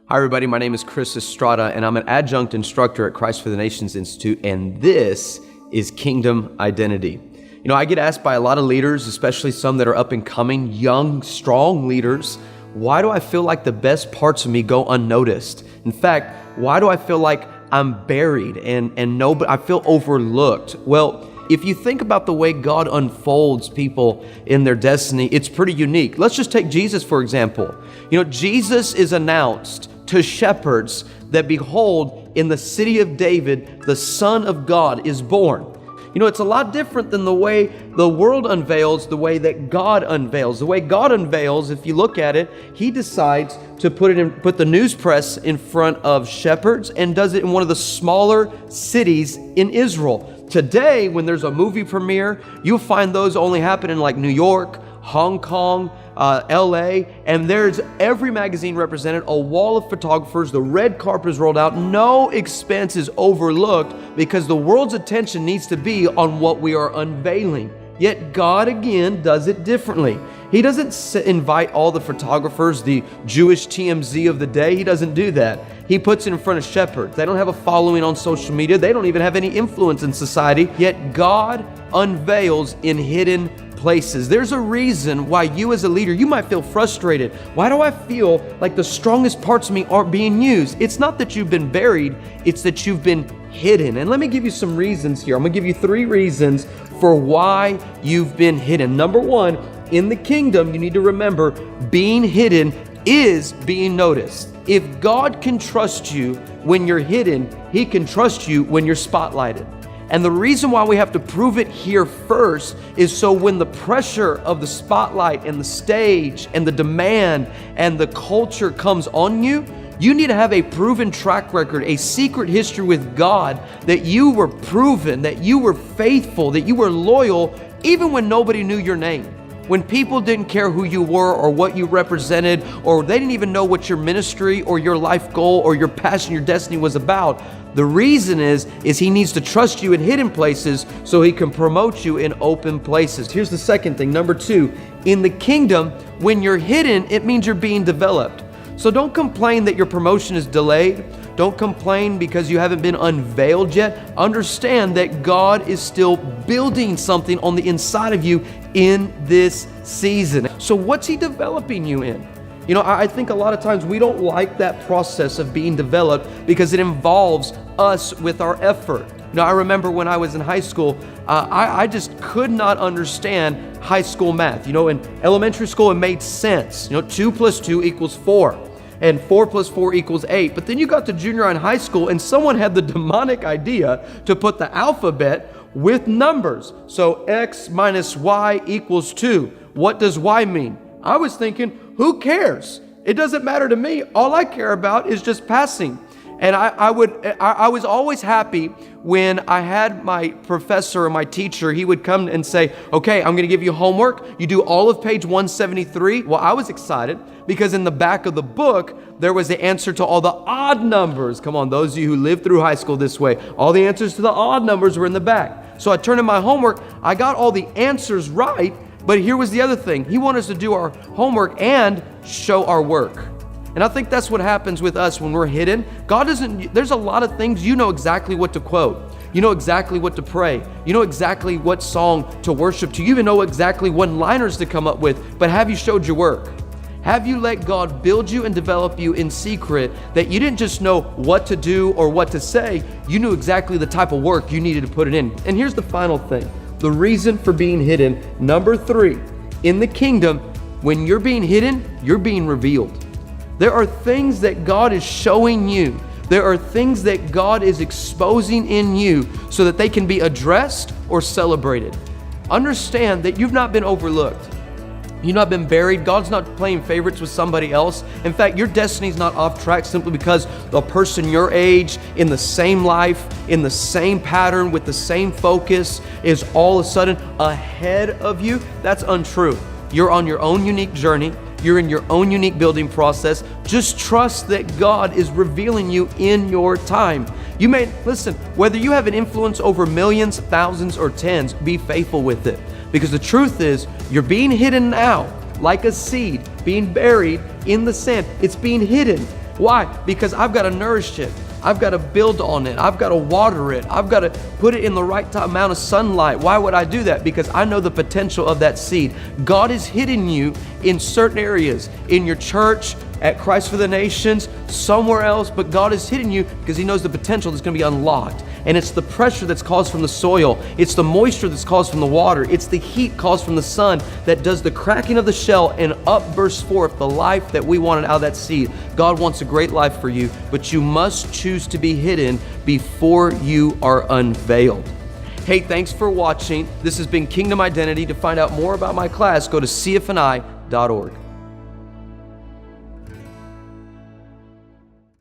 Hi everybody, my name is Chris Estrada and I'm an adjunct instructor at Christ for the Nations Institute, and this is Kingdom Identity. You know, I get asked by a lot of leaders, especially some that are up and coming, young, strong leaders, why do I feel like the best parts of me go unnoticed? In fact, why do I feel like I'm buried and I feel overlooked? Well, if you think about the way God unfolds people in their destiny, it's pretty unique. Let's just take Jesus, for example. You know, Jesus is announced to shepherds that, behold, in the city of David, the Son of God is born. You know, it's a lot different than the way the world unveils, the way that God unveils. The way God unveils, if you look at it, He decides to put the news press in front of shepherds and does it in one of the smaller cities in Israel. Today, when there's a movie premiere, you'll find those only happen in like New York, Hong Kong, LA, and there's every magazine represented, a wall of photographers, the red carpet is rolled out, no expense is overlooked because the world's attention needs to be on what we are unveiling. Yet God again does it differently. He doesn't invite all the photographers, the Jewish TMZ of the day. He doesn't do that. He puts it in front of shepherds. They don't have a following on social media. They don't even have any influence in society. Yet God unveils in hidden places. There's a reason why you as a leader, you might feel frustrated. Why do I feel like the strongest parts of me aren't being used? It's not that you've been buried, it's that you've been hidden. And let me give you some reasons here. I'm going to give you 3 reasons for why you've been hidden. Number 1, in the kingdom, you need to remember being hidden is being noticed. If God can trust you when you're hidden, He can trust you when you're spotlighted. And the reason why we have to prove it here first is so when the pressure of the spotlight and the stage and the demand and the culture comes on you, you need to have a proven track record, a secret history with God that you were proven, that you were faithful, that you were loyal, even when nobody knew your name. When people didn't care who you were or what you represented, or they didn't even know what your ministry or your life goal or your passion, your destiny was about. The reason is He needs to trust you in hidden places so He can promote you in open places. Here's the second thing. Number 2, in the kingdom, when you're hidden, it means you're being developed. So don't complain that your promotion is delayed. Don't complain because you haven't been unveiled yet. Understand that God is still building something on the inside of you in this season. So what's He developing you in? You know, I think a lot of times we don't like that process of being developed because it involves us with our effort. You know, I remember when I was in high school, I just could not understand high school math. You know, in elementary school, it made sense. You know, 2 + 2 = 4. And 4 + 4 = 8. But then you got to junior high and high school and someone had the demonic idea to put the alphabet with numbers. So X minus Y = 2. What does Y mean? I was thinking, who cares? It doesn't matter to me. All I care about is just passing. And I was always happy when I had my professor or my teacher, he would come and say, okay, I'm going to give you homework. You do all of page 173. Well, I was excited because in the back of the book, there was the answer to all the odd numbers. Come on, those of you who lived through high school this way, all the answers to the odd numbers were in the back. So I turned in my homework. I got all the answers right, but here was the other thing. He wanted us to do our homework and show our work. And I think that's what happens with us when we're hidden. God doesn't, there's a lot of things, you know exactly what to quote. You know exactly what to pray. You know exactly what song to worship to. You even know exactly one-liners to come up with. But have you showed your work? Have you let God build you and develop you in secret that you didn't just know what to do or what to say, you knew exactly the type of work you needed to put it in. And here's the final thing. The reason for being hidden. Number 3, in the kingdom, when you're being hidden, you're being revealed. There are things that God is showing you. There are things that God is exposing in you so that they can be addressed or celebrated. Understand that you've not been overlooked. You've not been buried. God's not playing favorites with somebody else. In fact, your destiny's not off track simply because the person your age, in the same life, in the same pattern, with the same focus, is all of a sudden ahead of you. That's untrue. You're on your own unique journey. You're in your own unique building process. Just trust that God is revealing you in your time. You may, listen, whether you have an influence over millions, thousands, or tens, be faithful with it. Because the truth is, you're being hidden now, like a seed being buried in the sand. It's being hidden. Why? Because I've got to nourish it. I've got to build on it. I've got to water it. I've got to put it in the right amount of sunlight. Why would I do that? Because I know the potential of that seed. God has hidden you in certain areas, in your church, at Christ for the Nations, somewhere else, but God has hidden you because He knows the potential that's going to be unlocked. And it's the pressure that's caused from the soil. It's the moisture that's caused from the water. It's the heat caused from the sun that does the cracking of the shell, and up bursts forth the life that we wanted out of that seed. God wants a great life for you, but you must choose to be hidden before you are unveiled. Hey, thanks for watching. This has been Kingdom Identity. To find out more about my class, go to CFNI.org.